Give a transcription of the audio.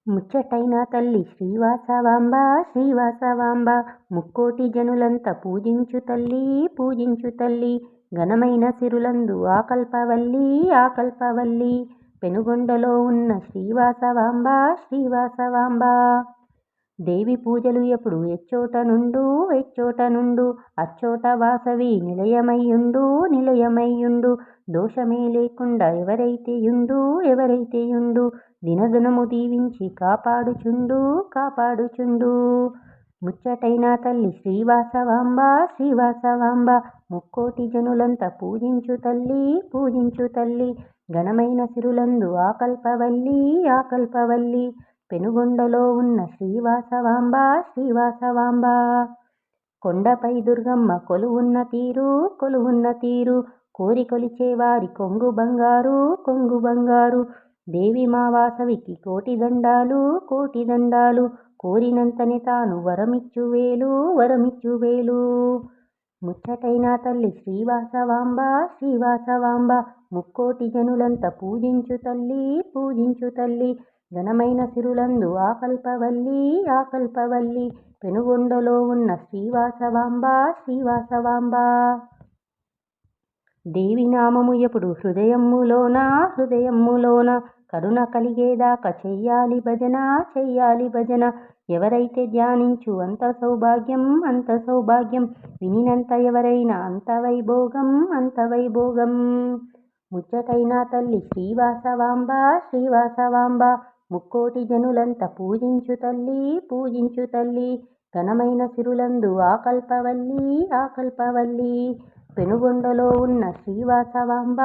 ముచ్చటైన తల్లి శ్రీవాసవాంబ శ్రీవాసవాంబ ముక్కోటి జనులంత పూజించు తల్లి ఘనమైన సిరులందు ఆకల్పవల్లి ఆకల్పవల్లి పెనుగొండలో ఉన్న శ్రీవాసవాంబ శ్రీవాసవాంబ దేవి పూజలు ఎప్పుడు ఎచ్చోట నుండు అచ్చోట వాసవి నిలయమయ్యుండు దోషమే లేకుండా ఎవరైతే యుండు దినదినము దీవించి కాపాడుచుండు ముచ్చటైన తల్లి శ్రీవాసవాంబ ముక్కోటి జనులంత పూజించు తల్లి ఘనమైన సిరులందు ఆకల్పవల్లి పెనుగొండలో ఉన్న శ్రీవాసవాంబ కొండపై దుర్గమ్మ కొలువున్న తీరు కోరి కొలిచే వారి కొంగు బంగారు దేవి మా వాసవికి కోటి దండాలు కోరినంతనే తాను వరమిచ్చు వేలు ముచ్చటైన తల్లి శ్రీవాసవాంబ ముక్కోటి జనులంత పూజించు తల్లి ఘనమైన సిరులందు ఆకల్పవల్లి పెనుగొండలో ఉన్న శ్రీవాసవాంబ దేవి నామము ఎప్పుడు హృదయములోన కరుణ కలిగేదాకా చెయ్యాలి భజన ఎవరైతే ధ్యానించు అంత సౌభాగ్యం వినినంత ఎవరైనా అంత వైభోగం ముచ్చటైన తల్లి శ్రీవాసవాంబ ముక్కోటి జనులంత పూజించు తల్లి ఘనమైన సిరులందు ఆకల్పవల్లి పెనుగొండలో ఉన్న శ్రీవాసవాంబ